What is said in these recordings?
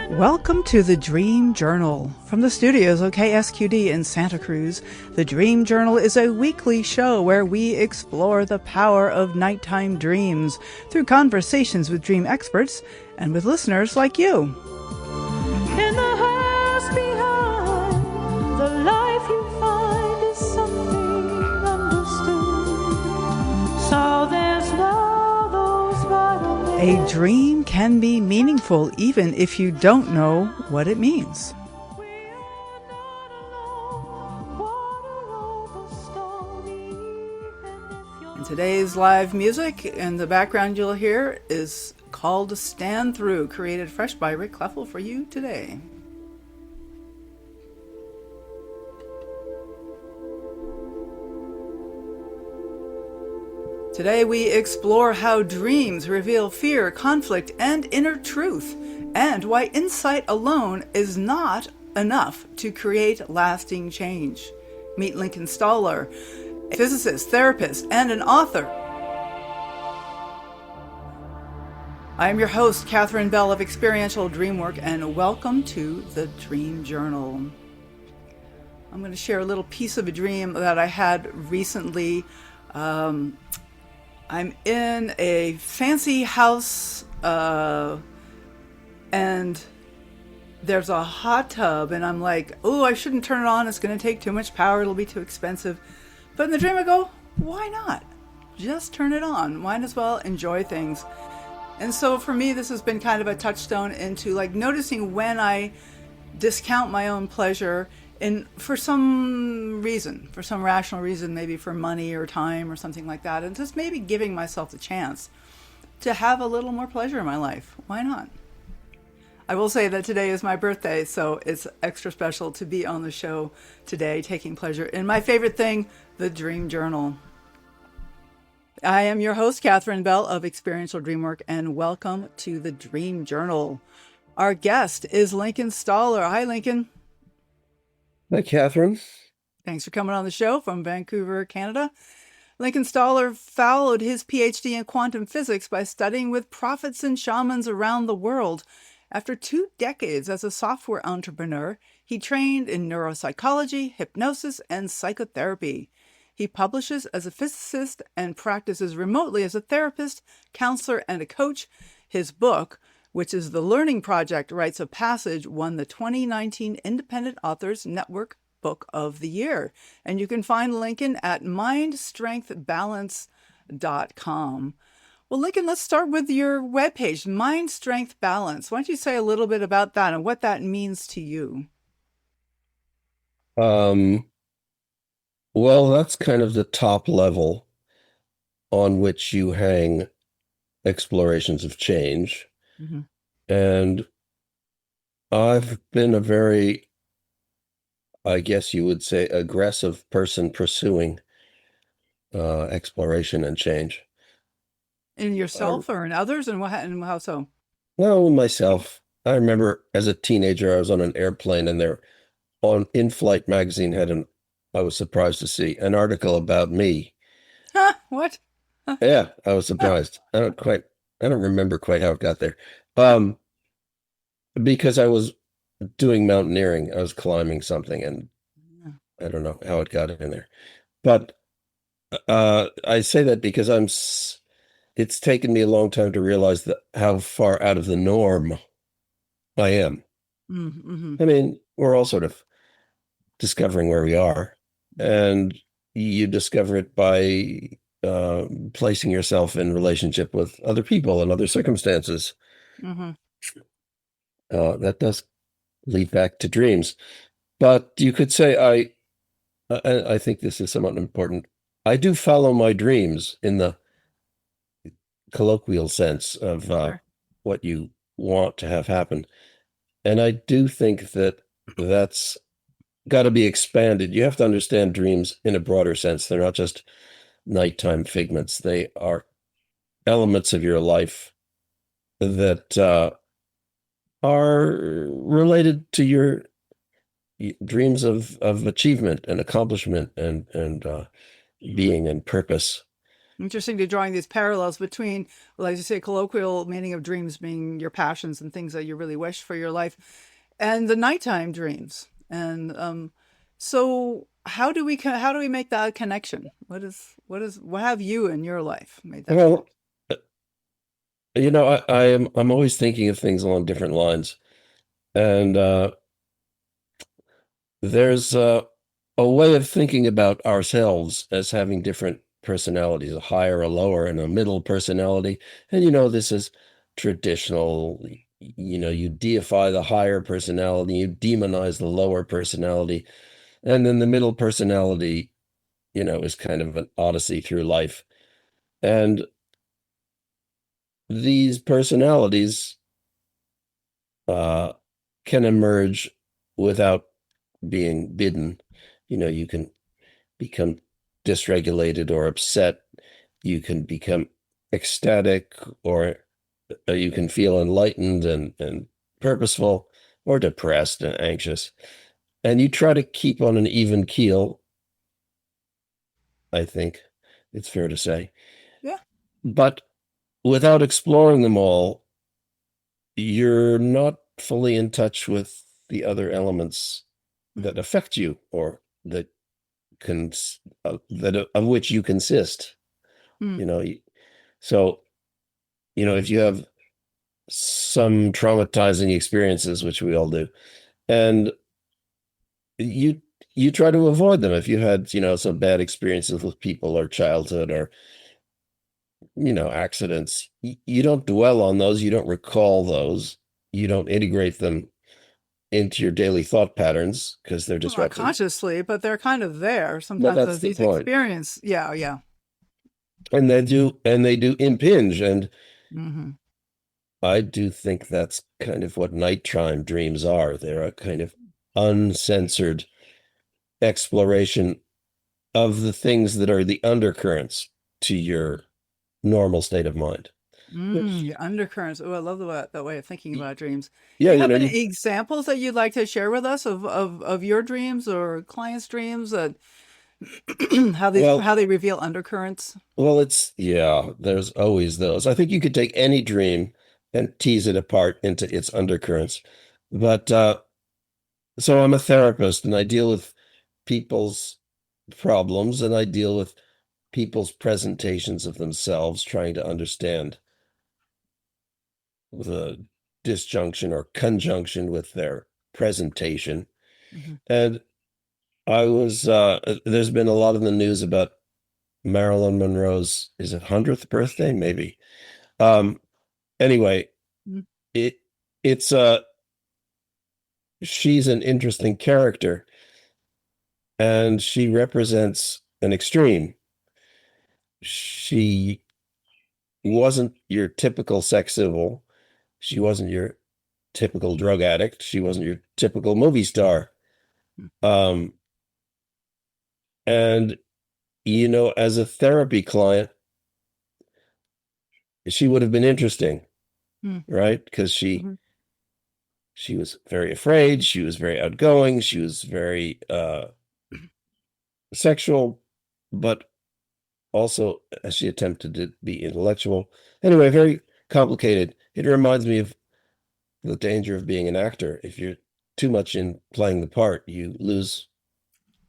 Welcome to the Dream Journal. From the studios of KSQD in Santa Cruz, the Dream Journal is a weekly show where we explore the power of nighttime dreams through conversations with dream experts and with listeners like you. In the house behind, the life you find is something understood. So there's now those vital A dream can be meaningful even if you don't know what it means. And today's live music in the background you'll hear is called Stand Through, created fresh by Rick Kleffel for you today. Today we explore how dreams reveal fear, conflict, and inner truth, and why insight alone is not enough to create lasting change. Meet Lincoln Stoller, a physicist, therapist, and an author. I am your host, Katherine Bell of Experiential Dreamwork, and welcome to the Dream Journal. I'm going to share a little piece of a dream that I had recently. I'm in a fancy house, and there's a hot tub, and I'm like, oh, I shouldn't turn it on. It's going to take too much power. It'll be too expensive. But in the dream, I go, why not? Just turn it on. Might as well enjoy things. And so for me, this has been kind of a touchstone into like noticing when I discount my own pleasure for some reason, for some rational reason, maybe for money or time or something like that, and just maybe giving myself the chance to have a little more pleasure in my life. Why not? I will say that today is my birthday, so it's extra special to be on the show today, taking pleasure in my favorite thing, the Dream Journal. I am your host, Katherine Bell of Experiential Dreamwork, and welcome to the Dream Journal. Our guest is Lincoln Stoller. Hi, Lincoln. Hi, Katherine. Thanks for coming on the show from Vancouver, Canada. Lincoln Stoller followed his PhD in quantum physics by studying with prophets and shamans around the world. After 2 decades as a software entrepreneur, he trained in neuropsychology, hypnosis, and psychotherapy. He publishes as a physicist and practices remotely as a therapist, counselor, and a coach. His book, which is the learning project Rites of Passage, won the 2019 Independent Authors Network Book of the Year. And you can find Lincoln at mindstrengthbalance.com. Well, Lincoln, let's start with your webpage, Mind Strength Balance. Why don't you say a little bit about that and what that means to you? Well, that's kind of the top level on which you hang explorations of change. Mm-hmm. And I've been a very, I guess you would say, aggressive person pursuing exploration and change. In yourself or in others, and how so? Well, myself. I remember as a teenager, I was on an airplane, and In-Flight magazine I was surprised to see an article about me. Huh? What? Yeah, I was surprised. I don't remember quite how it got there. Because I was doing mountaineering, I was climbing something, and I don't know how it got in there. But I say that because it's taken me a long time to realize how far out of the norm I am. Mm-hmm. I mean, we're all sort of discovering where we are, and you discover it by placing yourself in relationship with other people and other circumstances. Mm-hmm. That does lead back to dreams, but you could say I think this is somewhat important. I do follow my dreams in the colloquial sense of Sure. what you want to have happen, and I do think that's got to be expanded. You have to understand dreams in a broader sense. They're not just nighttime figments. They are elements of your life that are related to your dreams of achievement and accomplishment and being and purpose. Interesting to drawing these parallels between, well, as you say, colloquial meaning of dreams being your passions and things that you really wish for your life, and the nighttime dreams. And so, how do we make that connection? What have you in your life made that connection? Well, I'm always thinking of things along different lines. And there's a way of thinking about ourselves as having different personalities, a higher, a lower, and a middle personality. And this is traditional. You deify the higher personality, you demonize the lower personality, and then the middle personality, is kind of an odyssey through life. And these personalities uh, can emerge without being bidden. You can become dysregulated or upset. You can become ecstatic, or you can feel enlightened and purposeful, or depressed and anxious. And you try to keep on an even keel, I think it's fair to say. Yeah. But without exploring them all, you're not fully in touch with the other elements that affect you, or that of which you consist. Mm. You know, so if you have some traumatizing experiences, which we all do, and you you try to avoid them. If you had some bad experiences with people, or childhood, or accidents, you don't dwell on those. You don't recall those. You don't integrate them into your daily thought patterns because they're Well, not disruptive. consciously, but they're kind of there But sometimes that's as the these point. experience. Yeah, yeah. And they do impinge. And Hmm. I do think that's kind of what nighttime dreams are. They're a kind of uncensored exploration of the things that are the undercurrents to your normal state of mind. Which, Your undercurrents. Oh, I love that way of thinking about dreams. yeah, Do you have you any examples that you'd like to share with us of your dreams or clients' dreams that well, how they reveal undercurrents? there's always those. I think you could take any dream and tease it apart into its undercurrents. But so I'm a therapist, and I deal with people's problems, and I deal with people's presentations of themselves, trying to understand the disjunction or conjunction with their presentation. Hmm. And there's been a lot in the news about Marilyn Monroe's, is it 100th birthday? Maybe. Um, anyway, it, it's, she's an interesting character, and she represents an extreme. She wasn't your typical sex symbol. She wasn't your typical drug addict. She wasn't your typical movie star. Um, and as a therapy client, she would have been interesting, right? Because Hmm. she was very afraid. She was very outgoing. She was very sexual, but also she attempted to be intellectual. Anyway, very complicated. It reminds me of the danger of being an actor. If you're too much in playing the part, you lose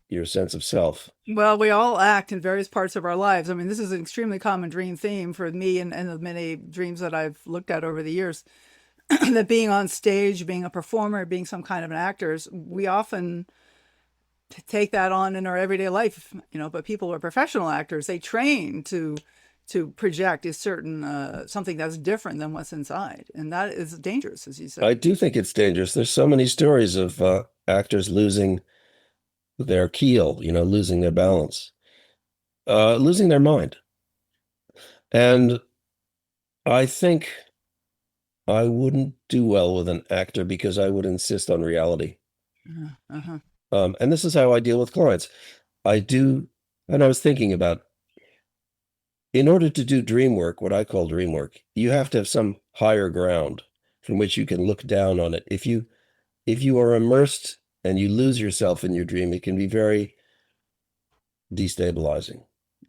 your sense of self. Well, we all act in various parts of our lives. I mean, this is an extremely common dream theme for me and the many dreams that I've looked at over the years. That being on stage, being a performer, being some kind of an actor, we often take that on in our everyday life, but people who are professional actors, they train to project a certain something that's different than what's inside, and that is dangerous, as you I say. do think it's dangerous. There's so many stories of actors losing their keel, losing their balance, losing their mind. And I think I wouldn't do well with an actor because I would insist on reality. Uh-huh. And this is how I deal with clients. And I was thinking about, in order to do dream work, what I call dream work, you have to have some higher ground from which you can look down on it. If you are immersed and you lose yourself in your dream, it can be very destabilizing.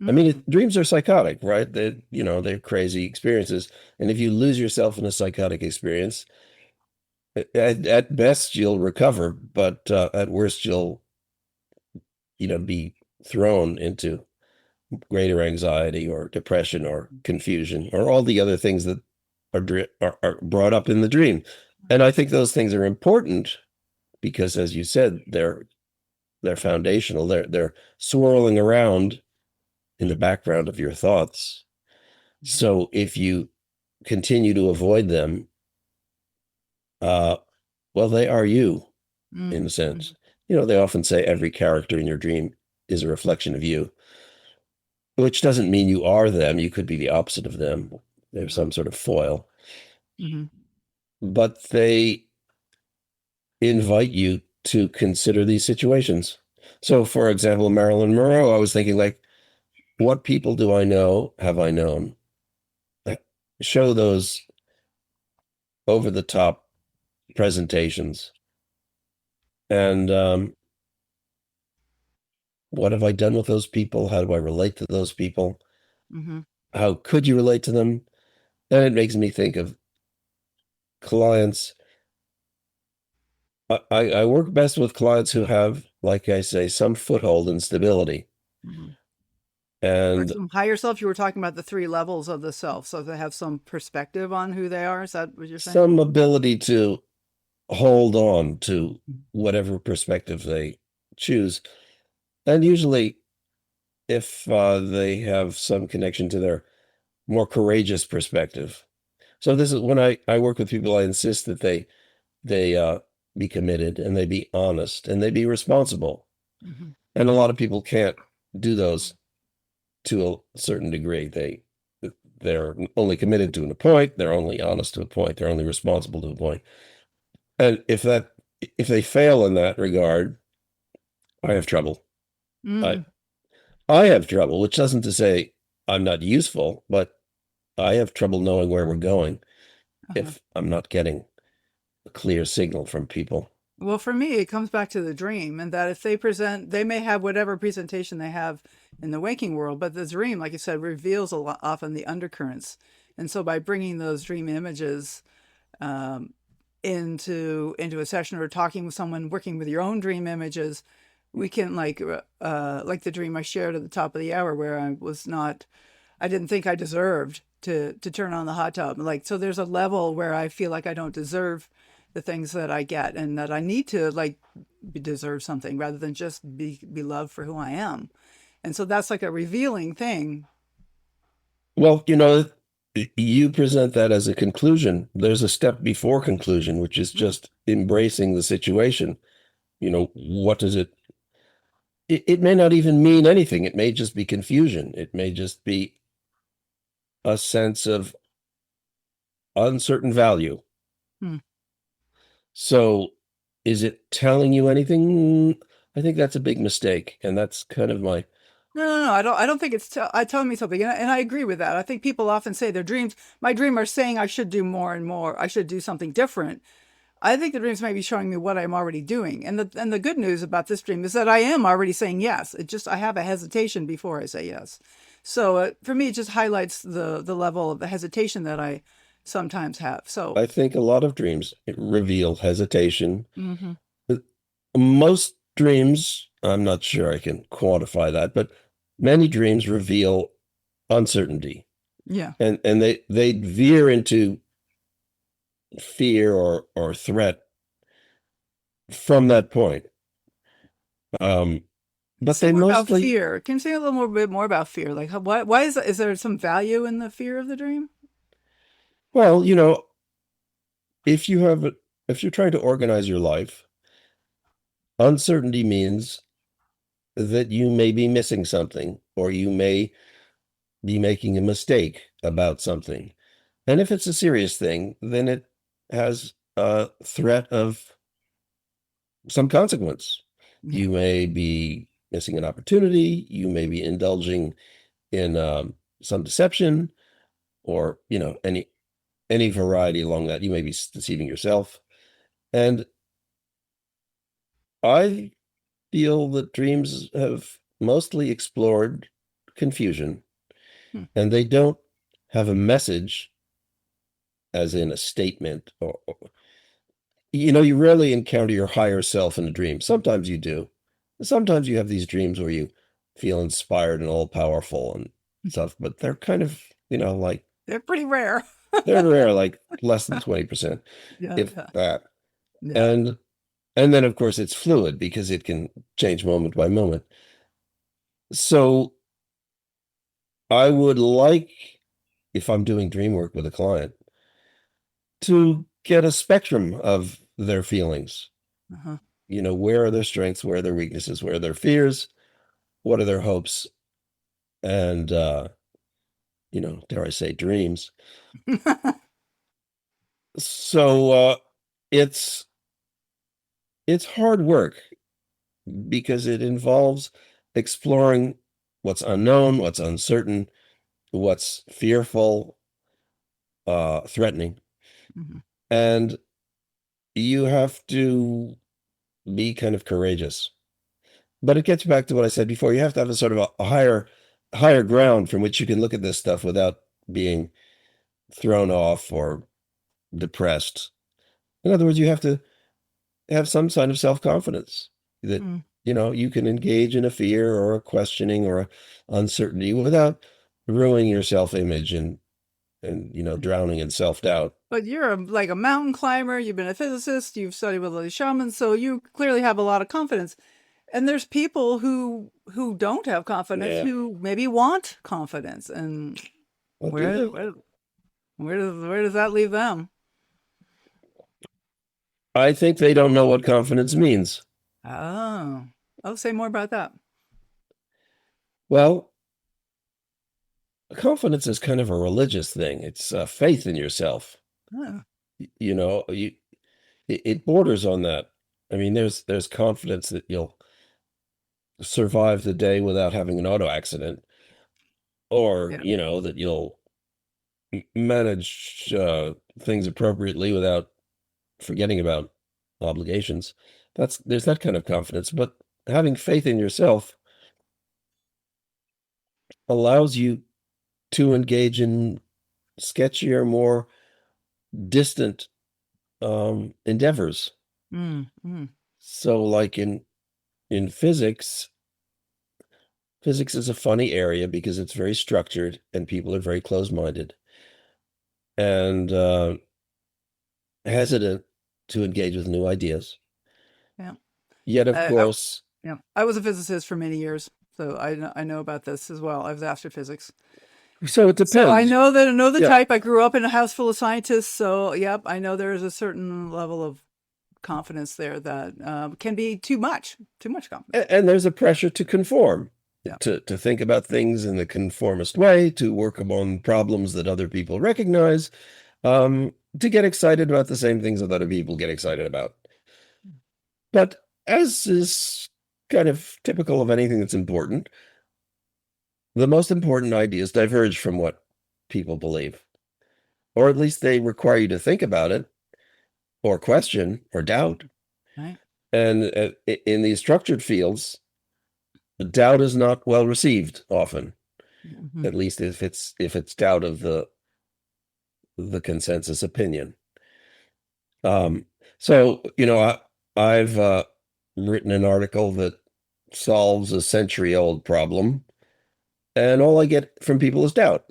I mean, Mm. dreams are psychotic, right? They're crazy experiences. And if you lose yourself in a psychotic experience, at best you'll recover, but at worst you'll, be thrown into greater anxiety or depression or confusion or all the other things that are brought up in the dream. And I think those things are important because, as you said, they're foundational. They're swirling around in the background of your thoughts. So if you continue to avoid them, uh, well, they are you in a Mm. sense. They often say every character in your dream is a reflection of you, which doesn't mean you are them. You could be the opposite of them. They're some sort of foil, Mm-hmm. but they invite you to consider these situations. So, for example, Marilyn Monroe, I was thinking, like, what people do I know, have I known? Like, show those over the top presentations. And what have I done with those people? How do I relate to those people? Mm-hmm. How could you relate to them? And it makes me think of clients. I work best with clients who have, like I say, some foothold and stability. Mm-hmm. Or And some higher self. You were talking about the three levels of the self, so they have some perspective on who they are. Is that what you're saying? some ability to hold on to whatever perspective they choose. And usually, if they have some connection to their more courageous perspective. So this is when I work with people, I insist that they be committed and they be honest and they be responsible. Mm-hmm. And a lot of people can't do those to a certain degree. They're only committed to a point, they're only honest to a point, they're only responsible to a point. And if they fail in that regard, I have trouble. I Mm. I have trouble, which doesn't to say I'm not useful, but I have trouble knowing where we're going Uh-huh. if I'm not getting a clear signal from people. Well, for me, it comes back to the dream, and that if they present, they may have whatever presentation they have in the waking world, but the dream, like you said, reveals a lot, often the undercurrents. And so, by bringing those dream images um, into a session or talking with someone, working with your own dream images, we can like the dream I shared at the top of the hour, where I didn't think I deserved to turn on the hot tub. Like, so there's a level where I feel like I don't deserve the things that I get, and that I need to deserve something rather than just be loved for who I am. And so that's like a revealing thing. Well, you present that as a conclusion. There's a step before conclusion, which is just embracing the situation. What does it may not even mean anything. It may just be confusion. It may just be a sense of uncertain value. Hmm. So is it telling you anything? I think that's a big mistake. And that's kind of my, No, no, no. I don't think it's telling me something, and I agree with that. I think people often say their dreams. My dream are saying I should do more and more. I should do something different. I think the dreams may be showing me what I'm already doing, and the good news about this dream is that I am already saying yes. It just I have a hesitation before I say yes. So for me, it just highlights the level of the hesitation that I sometimes have. So I think a lot of dreams reveal hesitation. hmm Most dreams, I'm not sure I can quantify that, but many dreams reveal uncertainty. yeah, And they veer into fear or threat from that point. Um, but say they more about mostly, fear. Can you say a little more bit more about fear? Like, why is there some value in the fear of the dream? well, if you have if you're trying to organize your life, uncertainty means that you may be missing something or you may be making a mistake about something. And if it's a serious thing, then it has a threat of some consequence. Yeah. You may be missing an opportunity. You may be indulging in some deception, or any variety along that. You may be deceiving yourself. And I feel that dreams have mostly explored confusion, Hmm. and they don't have a message, as in a statement, or you rarely encounter your higher self in a dream. Sometimes you do. Sometimes you have these dreams where you feel inspired and all powerful and stuff, but they're kind of, like They're pretty rare. they're rare, like less than 20%, Yeah, if yeah, that. yeah. And then of course it's fluid because it can change moment by moment. So I would like, if I'm doing dream work with a client, to get a spectrum of their feelings. Uh-huh. Where are their strengths, where are their weaknesses, where are their fears, what are their hopes, and dare I say, dreams. So it's it's hard work because it involves exploring what's unknown, what's uncertain, what's fearful, threatening, Mhm. and you have to be kind of courageous. But it gets back to what I said before. You have to have a sort of a higher ground from which you can look at this stuff without being thrown off or depressed. In other words, you have to have some sign of self-confidence that, Mm. you can engage in a fear or a questioning or a uncertainty without ruining your self-image and drowning in self-doubt. But you're like a mountain climber. You've been a physicist. You've studied with the shamans, so you clearly have a lot of confidence. And there's people who don't have confidence, Yeah. who maybe want confidence, and What do where they? where where does that leave them? I think they don't know what confidence means. Oh, I'll say more about that. Well, confidence is kind of a religious thing. It's faith in yourself. Oh, You know, you it borders on that. I mean, there's confidence that you'll survive the day without having an auto accident, or yeah. that you'll manage things appropriately without forgetting about obligations. There's that kind of confidence, but having faith in yourself allows you to engage in sketchier, more distant endeavors. Mm, mm, So, like in physics is a funny area because it's very structured and people are very close-minded and hesitant to engage with new ideas. yeah. Yet, of I, course, yeah. I was a physicist for many years, so I know about this as well. I was astrophysics. so it So depends. I know the Yeah. type. I grew up in a house full of scientists, so yep, I know there is a certain level of confidence there that can be too much confidence. And there's a pressure to conform, Yeah. to think about things in the conformist way, to work on problems that other people recognize, to get excited about the same things that other people get excited about. But as is kind of typical of anything that's important, the most important ideas diverge from what people believe, or at least they require you to think about it, or question, or doubt. Right. And in these structured fields, doubt is not well received often, Hmm. at least if it's doubt of the consensus opinion. Um, so I've written an article that solves a century-old problem, and all I get from people is doubt.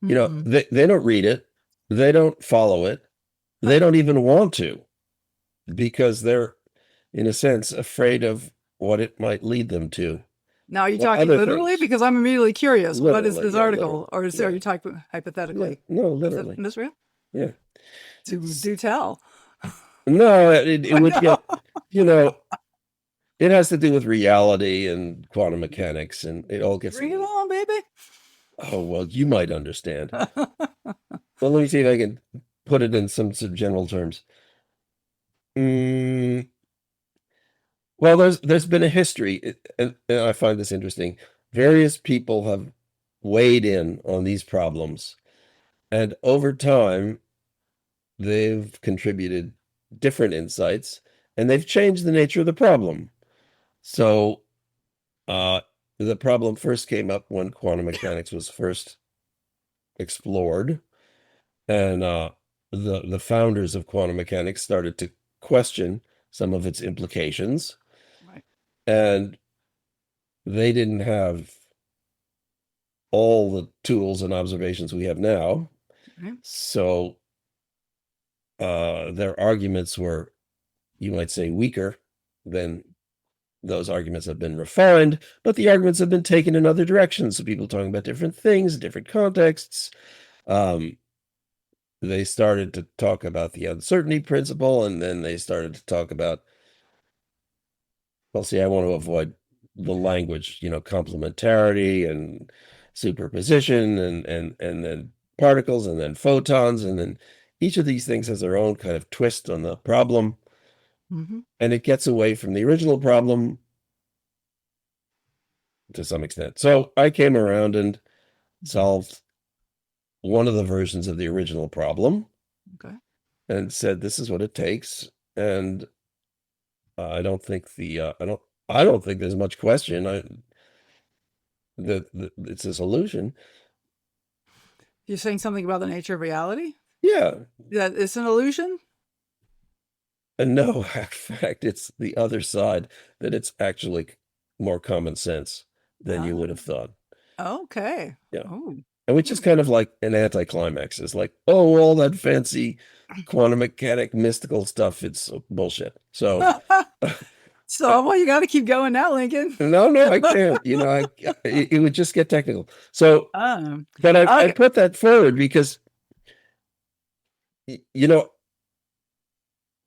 Hmm. They don't read it, they don't follow it, they don't even want to, because they're, in a sense, afraid of what it might lead them to. Now, are you Well, talking other literally? things. Because I'm immediately curious. What is Literally, this yeah, article, literally. or are Yeah, you talking yeah. hypothetically? No, Is literally. this real? Yeah. Do tell. No, it I would know. get, you know, it has to do with reality and quantum mechanics, and it all gets a Bring it little, on, baby. oh, well, you might understand. Well, let me see if I can put it in some general terms. Mm, well, there's been a history, and I find this interesting. Various people have weighed in on these problems, and over time, they've contributed different insights, and they've changed the nature of the problem. So, uh, the problem first came up when quantum mechanics was first explored, and the founders of quantum mechanics started to question some of its implications, Right. and they didn't have all the tools and observations we have now. Right. So their arguments were, you might say, weaker than those arguments have been refined, but the arguments have been taken in other directions. So people talking about different things, different contexts. They started to talk about the uncertainty principle, and then they started to talk about, well, see, I want to avoid the language, complementarity and superposition and then particles and then photons. And then each of these things has their own kind of twist on the problem. Mm-hmm. And it gets away from the original problem to some extent. So I came around and solved one of the versions of the original problem Okay. and said, this is what it takes. And I don't think I don't think there's much question that it's a solution. You're saying something about the nature of reality? Yeah. That it's an illusion? And no, in fact, it's the other side, that it's actually more common sense than you would have thought. Okay. Yeah. Oh. And which is kind of like an anticlimax. It's like, oh, all that fancy quantum mechanic mystical stuff, it's bullshit. So So, well, you got to keep going now, Lincoln. no, I can't. It would just get technical. So, but I okay. put that forward because,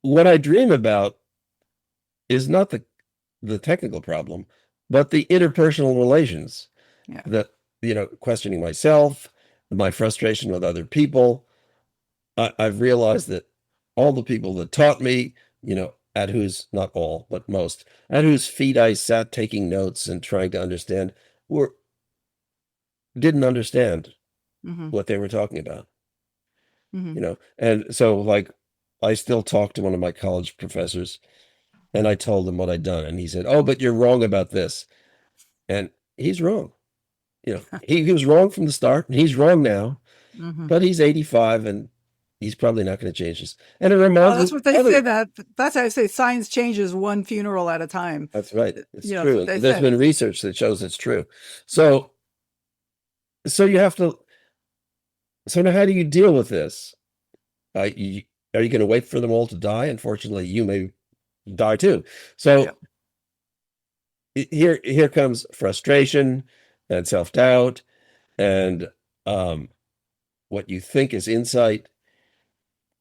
what I dream about is not the technical problem, but the interpersonal relations. Yeah. That, questioning myself, my frustration with other people. I've realized that all the people that taught me, at whose, not all, but most, at whose feet I sat taking notes and trying to understand, didn't understand Mm-hmm. what they were talking about. Mm-hmm. And so, like, I still talk to one of my college professors, and I told him what I'd done, and he said, "Oh, but you're wrong about this," and he's wrong. He was wrong from the start, and he's wrong now. Mm-hmm. But he's 85, and he's probably not going to change this. And it reminds me. That's what they say. That's how I say science changes one funeral at a time. That's right. It's true. There's been research that shows it's true. So you have to. So now, how do you deal with this? Are you going to wait for them all to die? Unfortunately, you may die too. So here comes frustration and self-doubt and what you think is insight.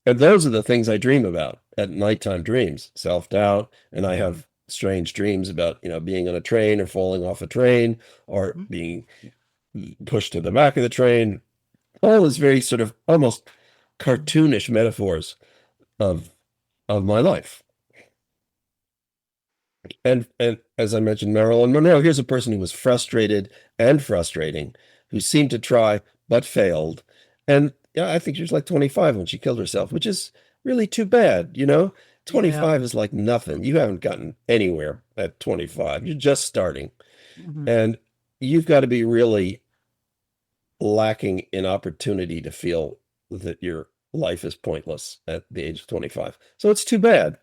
And those are the things I dream about at nighttime dreams, self-doubt. And I have strange dreams about, being on a train or falling off a train or being pushed to the back of the train. All is very sort of almost cartoonish metaphors of my life. And as I mentioned, Marilyn Monroe, here's a person who was frustrated and frustrating, who seemed to try but failed. And I think she was like 25 when she killed herself, which is really too bad. 25 is like nothing. You haven't gotten anywhere at 25. You're just starting. Mm-hmm. And you've got to be really lacking in opportunity to feel that your life is pointless at the age of 25. So it's too bad.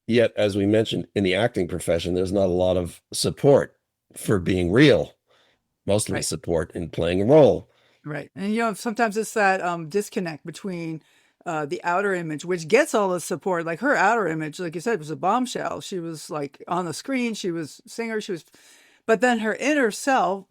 Yet, as we mentioned, in the acting profession, there's not a lot of support for being real. Most of the support in playing a role. Right. And, sometimes it's that disconnect between the outer image, which gets all the support. Like her outer image, like you said, was a bombshell. She was like on the screen. She was a singer. But then her inner self,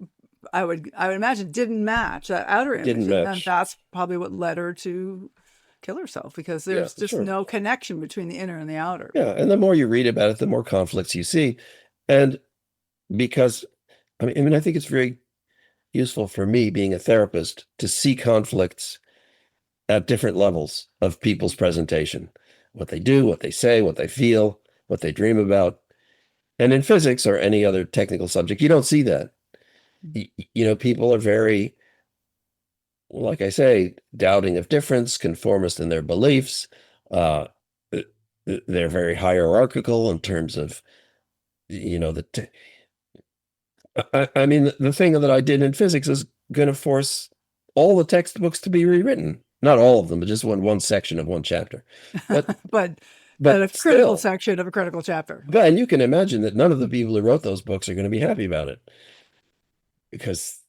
I would imagine, didn't match that outer image. Didn't match. And that's probably what led her to kill herself, because there's just no connection between the inner and the outer. Yeah. And the more you read about it, the more conflicts you see. And because, I think it's very useful for me, being a therapist, to see conflicts at different levels of people's presentation, what they do, what they say, what they feel, what they dream about. And in physics or any other technical subject, you don't see that. People are very, like I say, doubting of difference, conformist in their beliefs. They're very hierarchical in terms of, I mean, the thing that I did in physics is going to force all the textbooks to be rewritten. Not all of them, but just one section of one chapter. But but a but critical still, section of a critical chapter. but and you can imagine that none of the people who wrote those books are going to be happy about it because,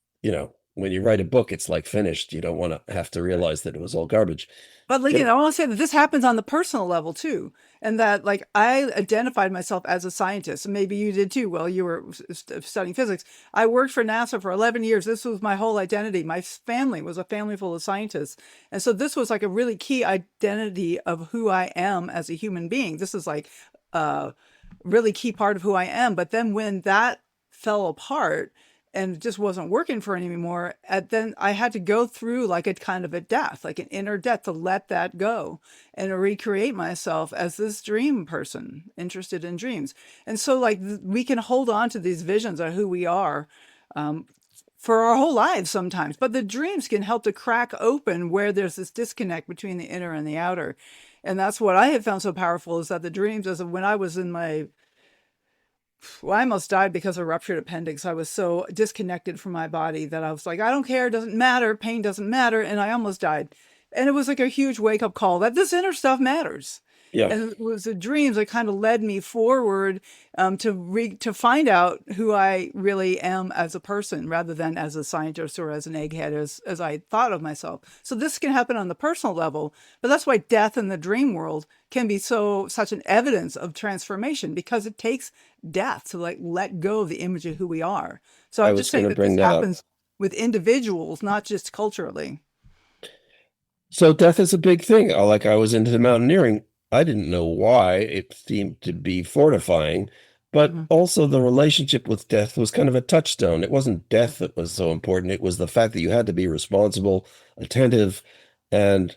when you write a book, it's like finished. You don't want to have to realize that it was all garbage. But You Lincoln, know, I want to say that this happens on the personal level too, and that like I identified myself as a scientist, and maybe you did too. While you were studying physics, I worked for NASA for 11 years. This was my whole identity. My family was a family full of scientists, and so this was like a really key identity of who I am as a human being. This is like a really key part of who I am. But then when that fell apart and it just wasn't working for anymore, then I had to go through like a kind of a death, like an inner death, to let that go and recreate myself as this dream person interested in dreams. And so like we can hold on to these visions of who we are for our whole lives sometimes, but the dreams can help to crack open where there's this disconnect between the inner and the outer. And that's what I have found so powerful, is that the dreams, as of when I was in I almost died because of a ruptured appendix. I was so disconnected from my body that I was like, I don't care. It doesn't matter. Pain doesn't matter. And I almost died. And it was like a huge wake up call that this inner stuff matters. yeah, And it was the dreams that kind of led me forward to find out who I really am as a person, rather than as a scientist or as an egghead, as I thought of myself. So this can happen on the personal level, but that's why death in the dream world can be such an evidence of transformation, because it takes death to like let go of the image of who we are. So I I'm was just going saying to that this bring that up. happens with individuals, not just culturally. So death is a big thing. Like I was into mountaineering. I didn't know why it seemed to be fortifying, but Mhm. also the relationship with death was kind of a touchstone. It wasn't death that was so important. It was the fact that you had to be responsible, attentive, and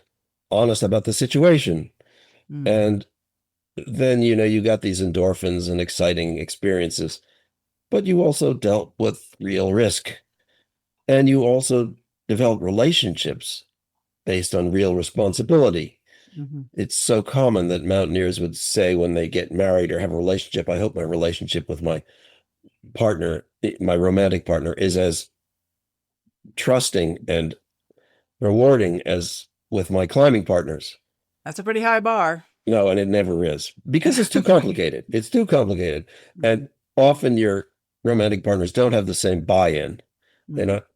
honest about the situation. Mhm. And then, you got these endorphins and exciting experiences, but you also dealt with real risk. And you also developed relationships based on real responsibility. Mhm. It's so common that mountaineers would say when they get married or have a relationship, I hope my relationship with my partner, my romantic partner, is as trusting and rewarding as with my climbing partners. That's a pretty high bar. No, and it never is because it's too complicated. It's too complicated. And often your romantic partners don't have the same buy-in. They're Mhm. not,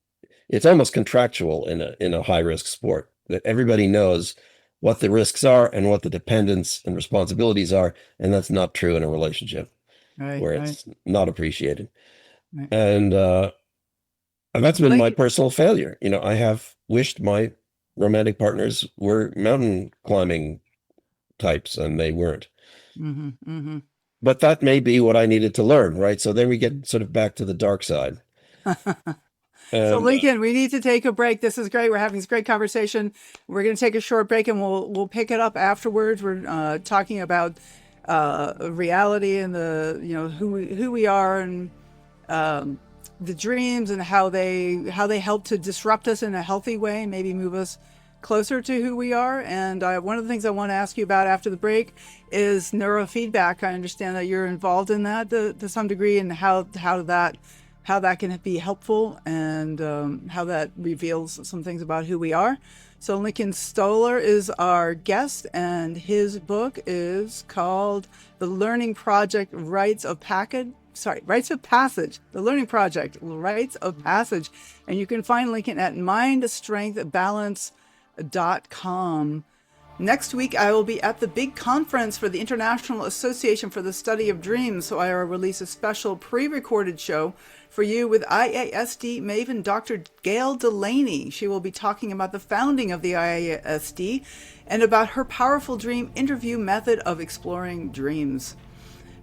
it's almost contractual in a high risk sport that everybody knows what the risks are and what the dependence and responsibilities are. And that's not true in a relationship Right, where right, it's not appreciated. right. And that's been my Lincoln, personal failure. I have wished my romantic partners were mountain climbing types and they weren't. hmm hmm But that may be what I needed to learn, right? So then we get sort of back to the dark side. So And Lincoln, we need to take a break. This is great. We're having this great conversation. We're going to take a short break, and we'll pick it up afterwards. We're talking about reality and the who we are, and um, the dreams, and how they help to disrupt us in a healthy way, maybe move us closer to who we are. And one of the things I want to ask you about after the break is neurofeedback. I understand that you're involved in that to some degree, and how that can be helpful, and how that reveals some things about who we are. So Lincoln Stoller is our guest, and his book is called The Learning Project, Rites of Passage. The Learning Project, Rites of Passage. And you can find Lincoln at mindstrengthbalance.com. Next week, I will be at the big conference for the International Association for the Study of Dreams, so I will release a special pre-recorded show for you with IASD maven Dr. Gail Delaney. She will be talking about the founding of the IASD and about her powerful dream interview method of exploring dreams.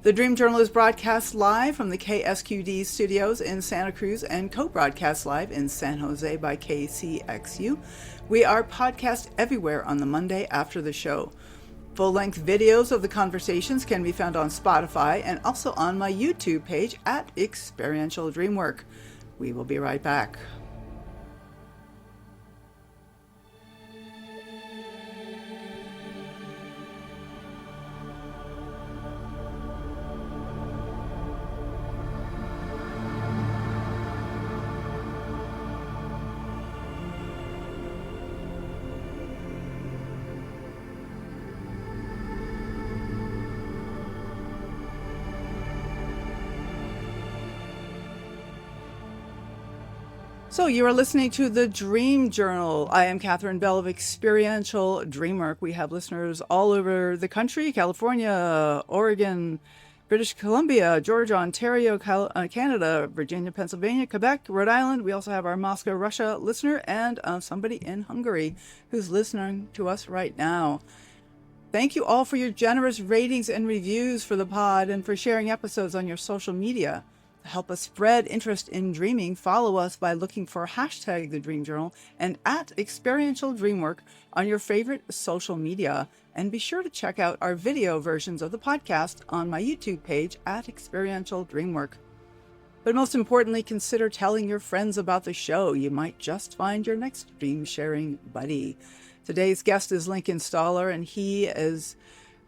The Dream Journal is broadcast live from the KSQD studios in Santa Cruz and co-broadcast live in San Jose by KCXU. We are podcast everywhere on the Monday after the show. Full-length videos of the conversations can be found on Spotify and also on my YouTube page at Experiential Dreamwork. We will be right back. So, you are listening to the Dream Journal. I am Katherine Bell of Experiential Dreamwork. We have listeners all over the country: California, Oregon, British Columbia, Georgia, Ontario, Canada, Virginia, Pennsylvania, Quebec, Rhode Island. We also have our Moscow, Russia listener, and somebody in Hungary who's listening to us right now. Thank you all for your generous ratings and reviews for the pod and for sharing episodes on your social media. To help us spread interest in dreaming, follow us by looking for hashtag the Dream Journal and at Experiential Dreamwork on your favorite social media. And be sure to check out our video versions of the podcast on my YouTube page at Experiential Dreamwork. But most importantly, consider telling your friends about the show. You might just find your next dream sharing buddy. Today's guest is Lincoln Stoller, and he is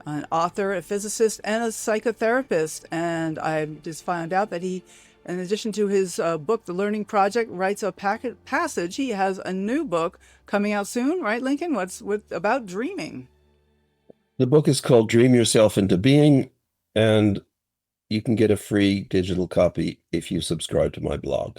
an author, a physicist, and a psychotherapist. And I just found out that he, in addition to his book, The Learning Project, Rites of Passage, he has a new book coming out soon, right, Lincoln? What's about dreaming? The book is called Dream Yourself into Being, and you can get a free digital copy if you subscribe to my blog.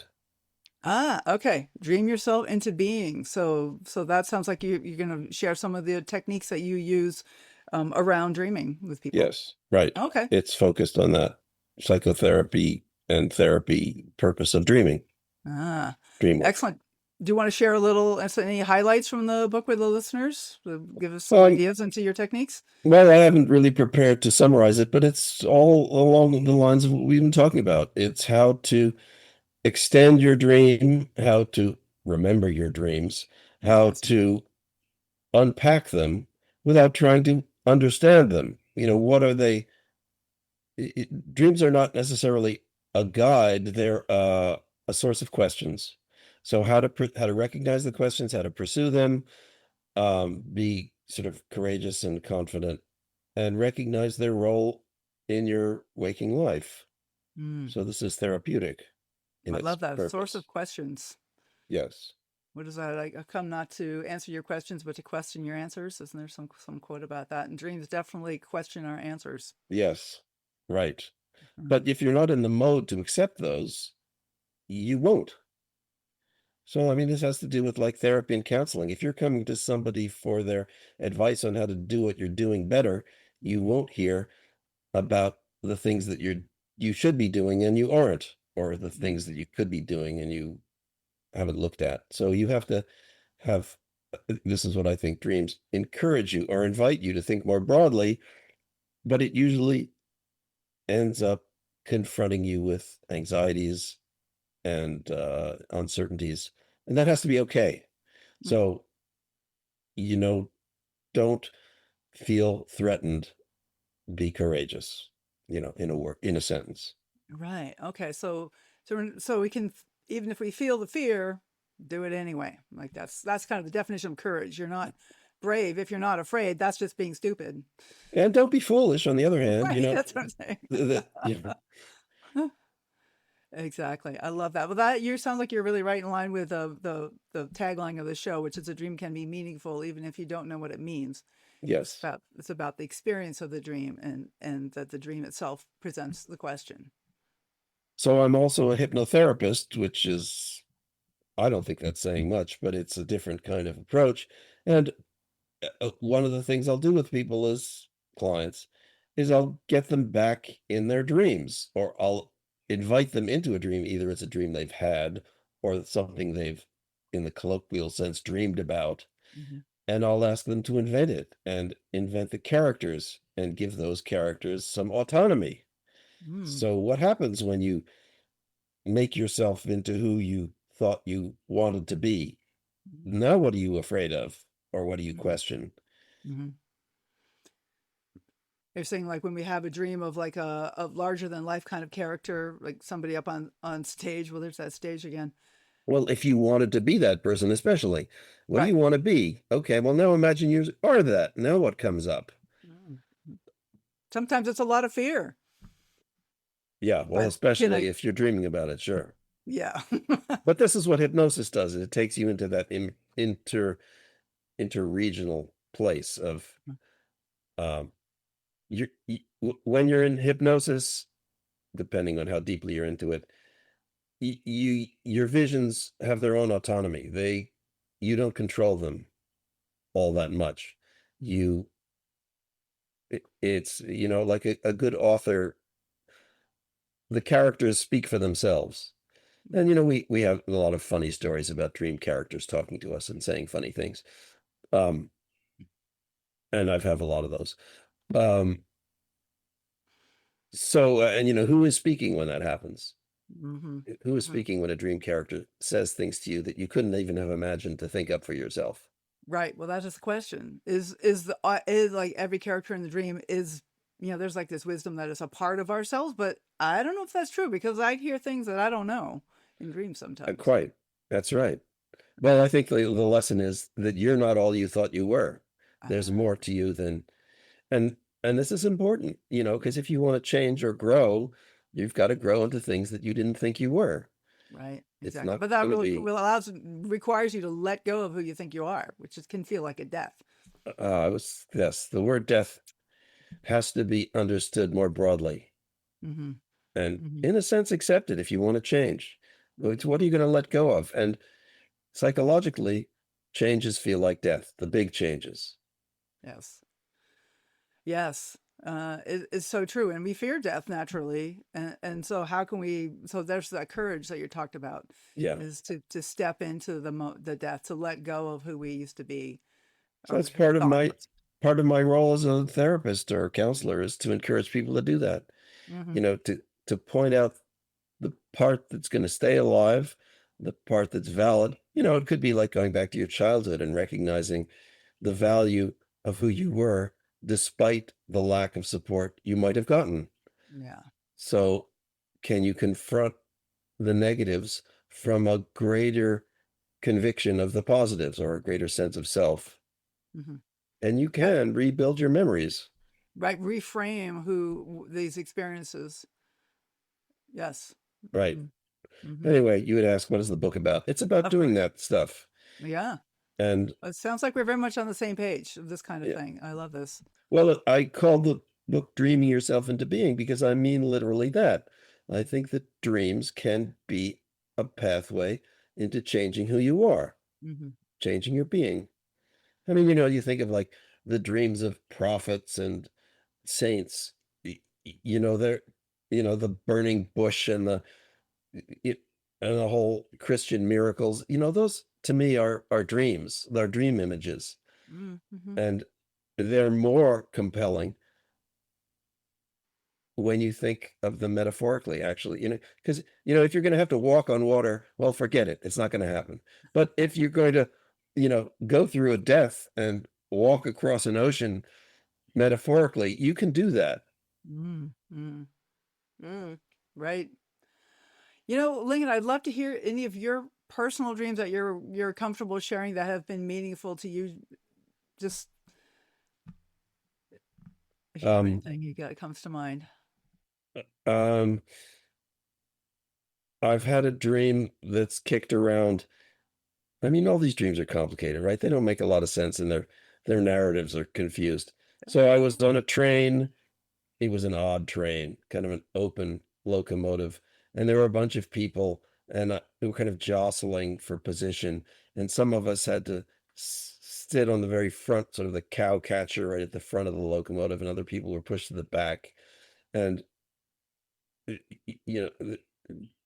Ah, okay. Dream yourself into being. So that sounds like you're going to share some of the techniques that you use around dreaming with people. Yes, right. Okay. It's focused on that psychotherapy and therapy purpose of dreaming. Ah, Dreamwork. excellent. Do you want to share any highlights from the book with the listeners? Give us some ideas into your techniques? Well, I haven't really prepared to summarize it, but it's all along the lines of what we've been talking about. It's how to extend your dream, how to remember your dreams, how to unpack them without trying to understand them. What are they? Dreams are not necessarily a guide. They're a source of questions. So how to recognize the questions, how to pursue them, be sort of courageous and confident, and recognize their role in your waking life. So this is therapeutic. I love that. Purpose. Source of questions. Yes. What is that? Like, I come not to answer your questions, but to question your answers. Isn't there some quote about that? And dreams definitely question our answers. Yes. Right. But if you're not in the mode to accept those, you won't. So, this has to do with like therapy and counseling. If you're coming to somebody for their advice on how to do what you're doing better, you won't hear about the things that you should be doing and you aren't, or the things that you could be doing and you haven't looked at. So you have to have, this is what I think dreams encourage you or invite you to think more broadly, but it usually ends up confronting you with anxieties and uncertainties, and that has to be okay. So, don't feel threatened, be courageous, in a sentence. Right. Okay. So we can, even if we feel the fear, do it anyway. Like that's kind of the definition of courage. You're not brave if you're not afraid. That's just being stupid. And don't be foolish, on the other hand. Right, that's what I'm saying. Exactly. I love that. Well, you sound like you're really right in line with the tagline of the show, which is a dream can be meaningful even if you don't know what it means. Yes. It's about the experience of the dream and that the dream itself presents the question. So I'm also a hypnotherapist, which is, I don't think that's saying much, but it's a different kind of approach. And one of the things I'll do with people as clients is I'll get them back in their dreams, or I'll invite them into a dream. Either it's a dream they've had or something they've, in the colloquial sense, dreamed about. Mm-hmm. And I'll ask them to invent it and invent the characters and give those characters some autonomy. So what happens when you make yourself into who you thought you wanted to be? Now, what are you afraid of? Or what do you question? Mm-hmm. You're saying like when we have a dream of like a larger than life kind of character, like somebody up on stage. Well, there's that stage again. Well, if you wanted to be that person, especially, what do Right. you want to be? Okay, well, now imagine you are that. Now what comes up? Sometimes it's a lot of fear. Yeah, well, But especially if you're dreaming about it, sure. Yeah. But this is what hypnosis does. It takes you into that interregional place of when you're in hypnosis, depending on how deeply you're into it, your visions have their own autonomy. You don't control them all that much. You it's like a good author, the characters speak for themselves. And we have a lot of funny stories about dream characters talking to us and saying funny things. Um, and I've have a lot of those. Um, so and who is speaking when that happens? Mm-hmm. Who is Mm-hmm. speaking when a dream character says things to you that you couldn't even have imagined to think up for yourself? Right. Well, that is the question. Is like every character in the dream is, there's like this wisdom that is a part of ourselves, but I don't know if that's true because I hear things that I don't know in dreams sometimes. Quite. That's right. Well, I think the lesson is that you're not all you thought you were. There's Ah, more to you than and this is important, because if you want to change or grow, you've got to grow into things that you didn't think you were. right. It's Exactly. not But that going to really be requires you to let go of who you think you are, which can feel like a death. yes, the word death has to be understood more broadly Mm-hmm. and Mm-hmm. in a sense accepted if you want to change. It's Mm-hmm. what are you going to let go of? And psychologically, changes feel like death, the big changes. Yes. Yes. It's so true. And we fear death naturally. And so how can so there's that courage that you talked about Yeah. is to step into the death, to let go of who we used to be So or that's who we thought was. part of my role as a therapist or a counselor is to encourage people to do that. Mm-hmm. To point out the part that's going to stay alive, the part that's valid. It could be like going back to your childhood and recognizing the value of who you were despite the lack of support you might have gotten. Yeah. So, can you confront the negatives from a greater conviction of the positives or a greater sense of self? Mm-hmm. And you Yeah. can rebuild your memories. Right. Reframe these experiences. Yes. Right. Mm-hmm. Mm-hmm. Anyway, you would ask, what is the book about? It's about Of doing course. that stuff. Yeah. And It sounds like we're very much on the same page of this kind of yeah, thing. I love this. well, I call the book Dreaming Yourself into Being because I mean literally that. I think that dreams can be a pathway into changing who you are, Mm-hmm. changing your being. I mean, you think of like the dreams of prophets and saints, they're, the burning bush and y- and the whole Christian miracles, those to me are dreams, they're dream images. Mm-hmm. And they're more compelling when you think of them metaphorically, actually, because, if you're going to have to walk on water, well, forget it. It's not going to happen. But if you're going to, go through a death and walk across an ocean metaphorically, you can do that. Mm-hmm. Mm. Right. Lincoln, I'd love to hear any of your personal dreams that you're comfortable sharing that have been meaningful to you. Just if you have Um, anything you got comes to mind. um, I've had a dream that's kicked around. I mean, all these dreams are complicated, right? They don't make a lot of sense and their narratives are confused. So I was on a train. It was an odd train, kind of an open locomotive, and there were a bunch of people, and they were kind of jostling for position. And some of us had to sit on the very front, sort of the cow catcher, right at the front of the locomotive, and other people were pushed to the back. And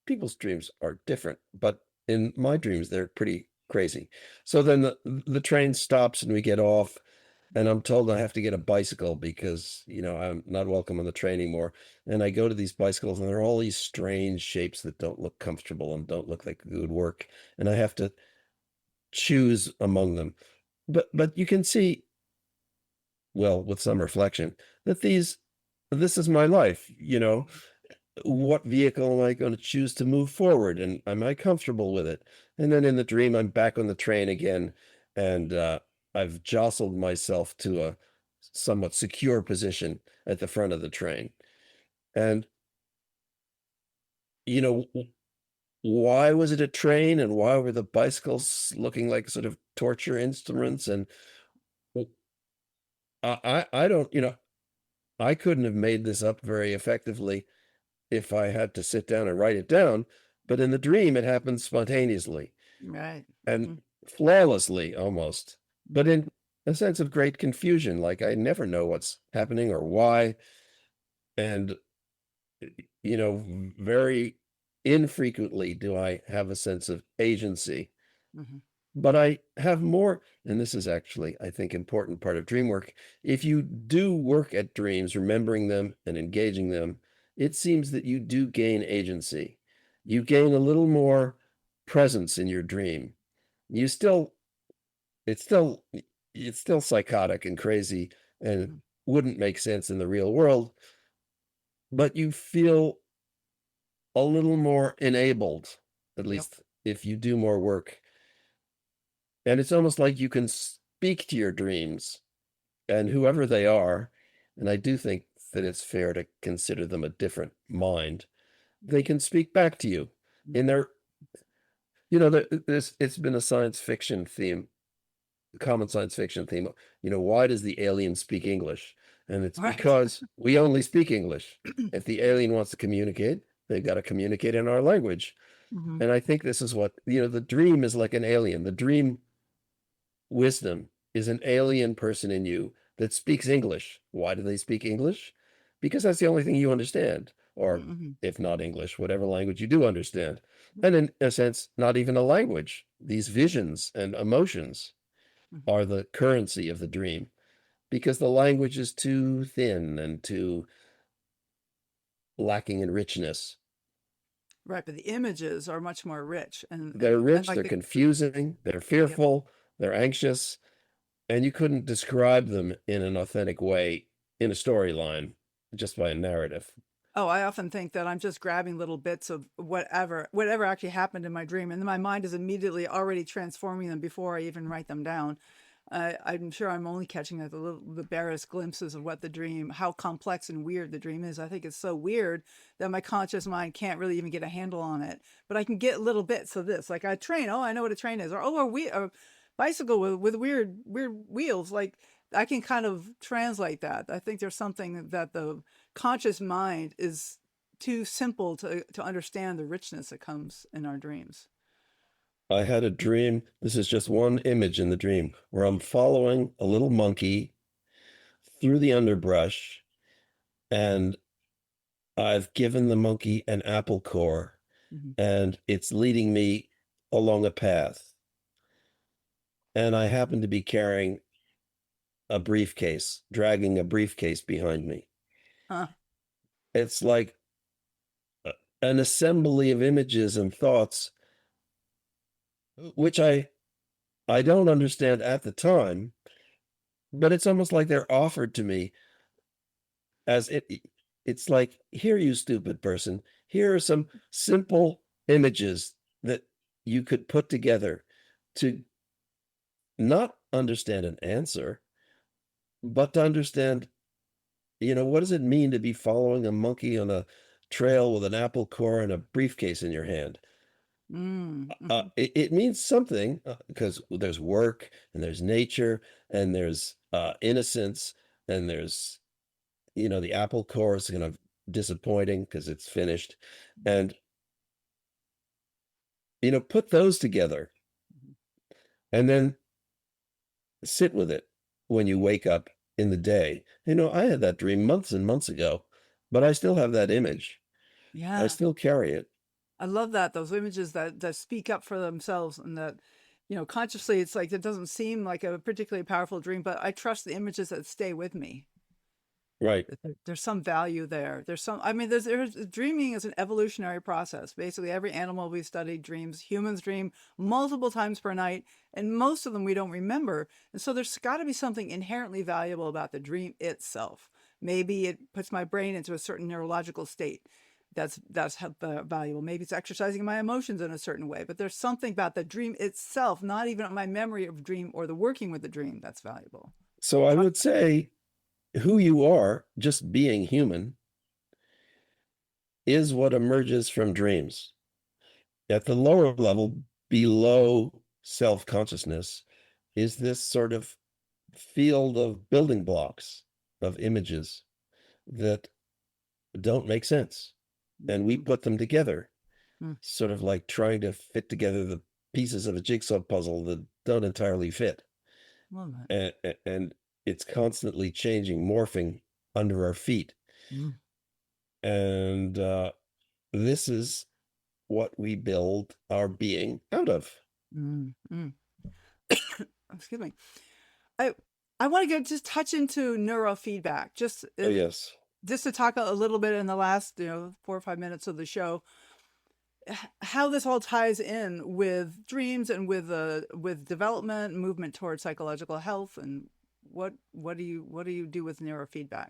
people's dreams are different, but in my dreams, they're pretty crazy. So then the train stops, and we get off. And I'm told I have to get a bicycle because, I'm not welcome on the train anymore. And I go to these bicycles and they're all these strange shapes that don't look comfortable and don't look like they would work. And I have to choose among them. But you can see, well, with some reflection, that this is my life, what vehicle am I going to choose to move forward? And am I comfortable with it? And then in the dream, I'm back on the train again, and I've jostled myself to a somewhat secure position at the front of the train. And, you know, why was it a train and why were the bicycles looking like sort of torture instruments? And I don't, I couldn't have made this up very effectively if I had to sit down and write it down. but in the dream, it happens spontaneously Right. and flawlessly almost, but in a sense of great confusion. Like I never know what's happening or why. And, very infrequently do I have a sense of agency. Mm-hmm. But I have more, and this is actually, I think, important part of dream work. If you do work at dreams, remembering them and engaging them, it seems that you do gain agency. You gain a little more presence in your dream. You still, it's still, it's still psychotic and crazy and wouldn't make sense in the real world, but you feel a little more enabled, at Yep. least if you do more work. And it's almost like you can speak to your dreams and whoever they are, and I do think that it's fair to consider them a different mind, they can speak back to you in their, it's been a science fiction theme, common science fiction theme. Why does the alien speak English? And it's Right. because we only speak English. If the alien wants to communicate, they've got to communicate in our language. Mm-hmm. And I think this is what, the dream is like an alien. The dream wisdom is an alien person in you that speaks English. Why do they speak English? Because that's the only thing you understand, or Mm-hmm. if not English, whatever language you do understand. And in a sense, not even a language. These visions and emotions are the currency of the dream because the language is too thin and too lacking in richness. Right, but the images are much more rich They're and rich, like they're the confusing, they're yep. fearful, they're anxious, and you couldn't describe them in an authentic way in a storyline, just by a narrative. Oh, I often think that I'm just grabbing little bits of whatever actually happened in my dream, and then my mind is immediately already transforming them before I even write them down. I'm sure I'm only catching the barest glimpses of what how complex and weird the dream is. I think it's so weird that my conscious mind can't really even get a handle on it. But I can get little bits of this, like a train. Oh, I know what a train is, or a bicycle with weird wheels. Like I can kind of translate that. I think there's something that the conscious mind is too simple to understand the richness that comes in our dreams. I had a dream. This is just one image in the dream where I'm following a little monkey through the underbrush, and I've given the monkey an apple core, Mhm. and it's leading me along a path. And I happen to be carrying a briefcase, dragging a briefcase behind me. Huh. It's like an assembly of images and thoughts, which I don't understand at the time, but it's almost like they're offered to me as it's like, here, you stupid person, here are some simple images that you could put together to not understand an answer, but to understand, what does it mean to be following a monkey on a trail with an apple core and a briefcase in your hand? Mhm. It means something because there's work and there's nature and there's innocence and there's, the apple core is kind of disappointing because it's finished. And, put those together and then sit with it when you wake up in the day. I had that dream months and months ago, but I still have that image. I Yeah. still carry it. I love that, those images that speak up for themselves and that, consciously it's like it doesn't seem like a particularly powerful dream, but I trust the images that stay with me. Right. There's some value there. I mean, there's dreaming is an evolutionary process. Basically, every animal we've studied dreams. Humans dream multiple times per night, and most of them we don't remember. And so there's got to be something inherently valuable about the dream itself. Maybe it puts my brain into a certain neurological state. That's valuable. Maybe it's exercising my emotions in a certain way. But there's something about the dream itself, not even my memory of dream or the working with the dream, that's valuable. So I would say who you are, just being human, is what emerges from dreams. At the lower level, below self-consciousness, is this sort of field of building blocks, of images that don't make sense. And we put them together. sort of like trying to fit together the pieces of a jigsaw puzzle that don't entirely fit. Love that. And it's constantly changing, morphing under our feet. Mm, And this is what we build our being out of. mm, mm. Excuse me. I I want to go just touch into neurofeedback, Oh, yes. just to talk a little bit in the last 4 or 5 minutes of the show, how this all ties in with dreams and with development, movement towards psychological health, and what do you do with neurofeedback?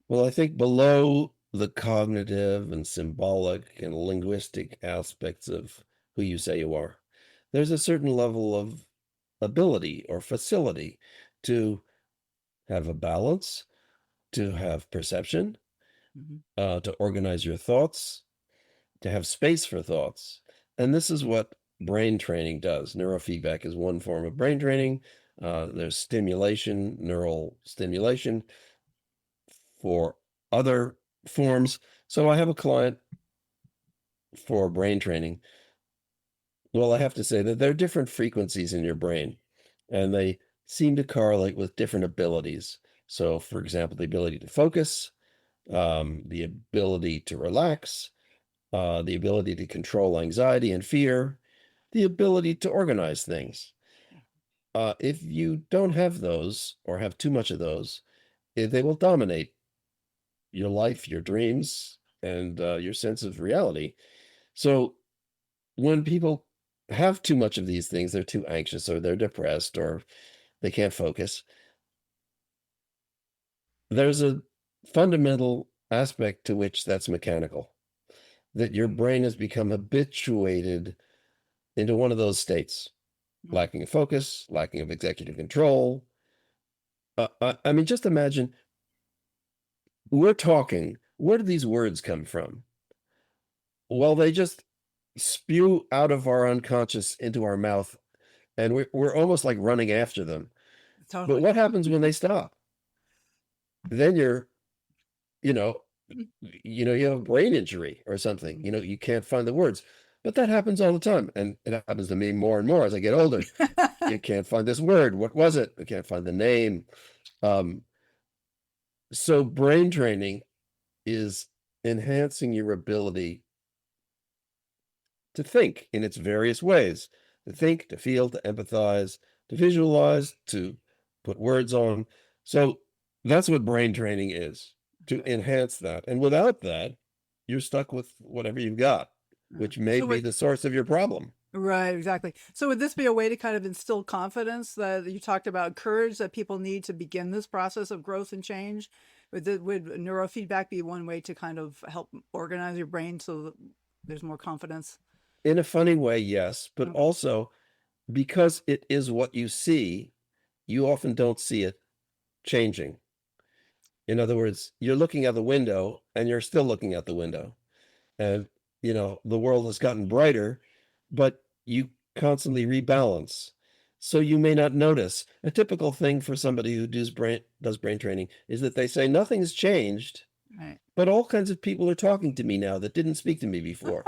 Well, I think below the cognitive and symbolic and linguistic aspects of who you say you are, there's a certain level of ability or facility to have a balance, to have perception, Hmm. to organize your thoughts, to have space for thoughts. And this is what brain training does. Neurofeedback is one form of brain training. There's stimulation, neural stimulation for other forms. So I have a client for brain training. Well, I have to say that there are different frequencies in your brain, and they seem to correlate with different abilities. So, for example, the ability to focus, the ability to relax, the ability to control anxiety and fear, the ability to organize things. If you don't have those or have too much of those, they will dominate your life, your dreams, and your sense of reality. So when people have too much of these things, they're too anxious or they're depressed or they can't focus. There's a fundamental aspect to which that's mechanical, that your brain has become habituated into one of those states, lacking of focus, lacking of executive control. I mean, just imagine we're talking. Where do these words come from? Well, they just spew out of our unconscious into our mouth, and we're almost like running after them. But Totally. what happens when they stop? Then you're, you know, you have a brain injury or something. You can't find the words. But that happens all the time, and it happens to me more and more as I get older. You can't find this word. What was it? I can't find the name. Um, so brain training is enhancing your ability to think in its various ways, to think, to feel, to empathize, to visualize, to put words on. So that's what brain training is, to enhance that. And without that, you're stuck with whatever you've got, which may So be the source of your problem. right, exactly. So would this be a way to kind of instill confidence that you talked about, courage that people need to begin this process of growth and change? Would neurofeedback be one way to kind of help organize your brain so that there's more confidence? In a funny way, yes, but Okay. also because it is what you see, you often don't see it changing. In other words, you're looking out the window and you're still looking out the window. And, the world has gotten brighter, but you constantly rebalance. So you may not notice. A typical thing for somebody who does brain training is that they say, nothing's changed, Right. but all kinds of people are talking to me now that didn't speak to me before.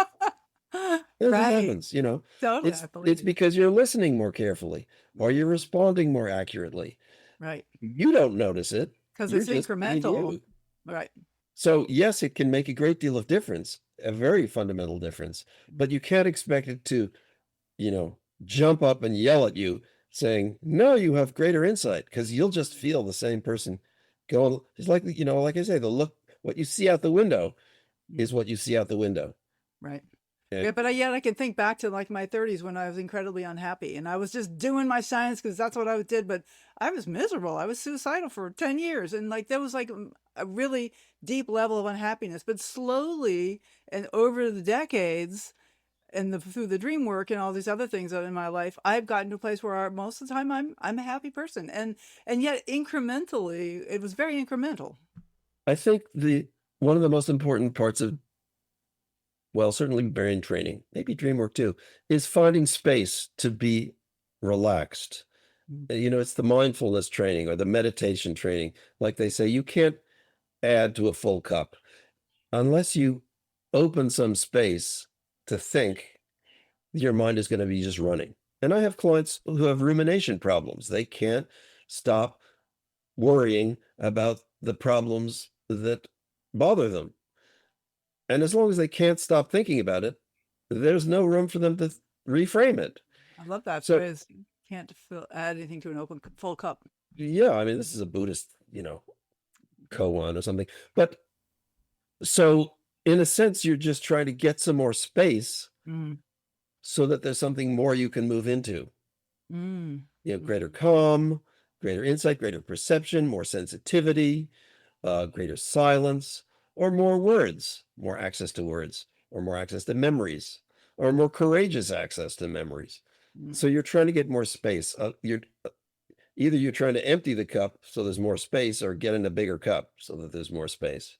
It Right. happens. Totally, I believe It's you. because you're listening more carefully or you're responding more accurately. Right. You don't notice it. Because You're it's just being incremental. you. Right. So yes, it can make a great deal of difference, a very fundamental difference, but you can't expect it to, jump up and yell at you saying, no, you have greater insight, because you'll just feel the same person going. It's like, like I say, what you see out the window is what you see out the window. Right. And Yeah, but yet I can think back to like my 30s when I was incredibly unhappy and I was just doing my science because that's what I did. But I was miserable. I was suicidal for 10 years. And like there was like a really deep level of unhappiness. But slowly and over the decades and through the dream work and all these other things that in my life, I've gotten to a place where most of the time I'm a happy person. And yet incrementally, it was very incremental. I think one of the most important parts of, well, certainly brain training, maybe dream work too, is finding space to be relaxed. It's the mindfulness training or the meditation training. Like they say, you can't add to a full cup unless you open some space to think, your mind is going to be just running. And I have clients who have rumination problems. They can't stop worrying about the problems that bother them. And as long as they can't stop thinking about it, there's no room for them to reframe it. I love that So, phrase. You can't add anything to an open full cup. yeah, I mean, this is a Buddhist, koan or something. But so, in a sense, you're just trying to get some more space Mm. so that there's something more you can move into. Mm. Greater calm, greater insight, greater perception, more sensitivity, greater silence, or more words, more access to words, or more access to memories, or more courageous access to memories. Mm. So you're trying to get more space. Either you're trying to empty the cup so there's more space, or get in a bigger cup so that there's more space.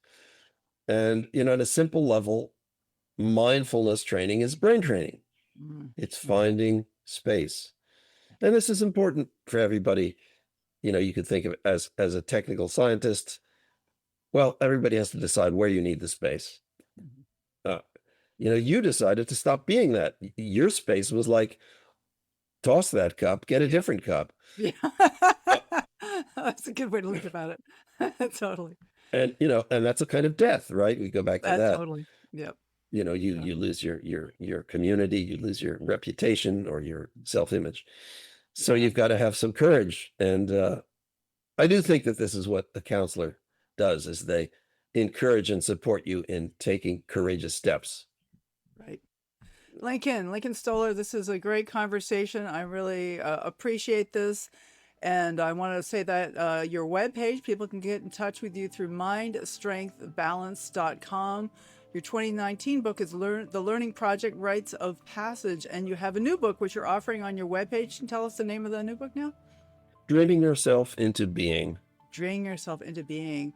And at a simple level, mindfulness training is brain training. Mm. It's finding space. And this is important for everybody. You could think of it as a technical scientist. Well, everybody has to decide where you need the space. You decided to stop being that. Your space was like, toss that cup, get a different cup. Yeah. That's a good way to look about it. Totally. And, and that's a kind of death, right? We go back to that. Totally. Yep. You lose your community, you lose your reputation or your self-image. So you've got to have some courage. And I do think that this is what a counselor does, is they encourage and support you in taking courageous steps. Right. Lincoln Stoller, this is a great conversation. I really appreciate this. And I want to say that your webpage, people can get in touch with you through mindstrengthbalance.com. Your 2019 book is The Learning Project, Rites of Passage. And you have a new book, which you're offering on your webpage. Can you tell us the name of the new book now? Dreaming Yourself into Being. Dreaming Yourself into Being.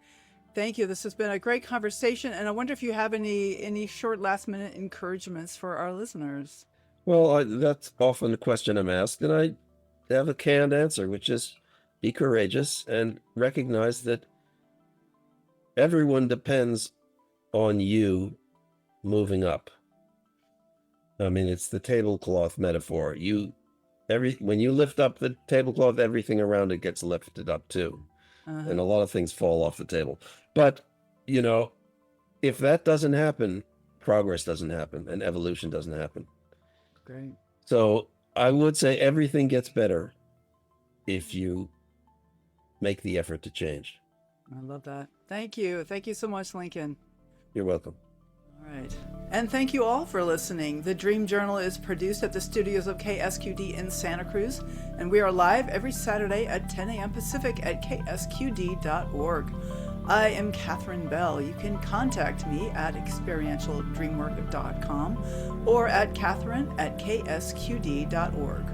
Thank you. This has been a great conversation. And I wonder if you have any short last-minute encouragements for our listeners. Well, that's often the question I'm asked. And I have a canned answer, which is be courageous and recognize that everyone depends on you moving up. I mean, it's the tablecloth metaphor. When you lift up the tablecloth, everything around it gets lifted up too. And a lot of things fall off the table. But, if that doesn't happen, progress doesn't happen and evolution doesn't happen. Great. So I would say everything gets better if you make the effort to change. I love that. Thank you. Thank you so much, Lincoln. You're welcome. All right. And thank you all for listening. The Dream Journal is produced at the studios of KSQD in Santa Cruz, and we are live every Saturday at 10 a.m. Pacific at ksqd.org. I am Katherine Bell. You can contact me at experientialdreamwork.com or at Katherine@ksqd.org.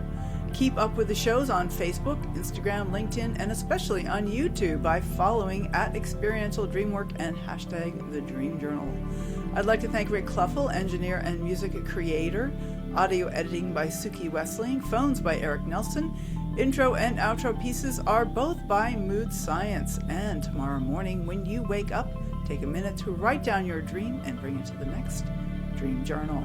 Keep up with the shows on Facebook, Instagram, LinkedIn, and especially on YouTube by following at Experiential Dreamwork and hashtag The Dream Journal. I'd like to thank Rick Cluffel, engineer and music creator, audio editing by Suki Westling, phones by Eric Nelson. Intro and outro pieces are both by Mood Science. And tomorrow morning, when you wake up, take a minute to write down your dream and bring it to the next Dream Journal.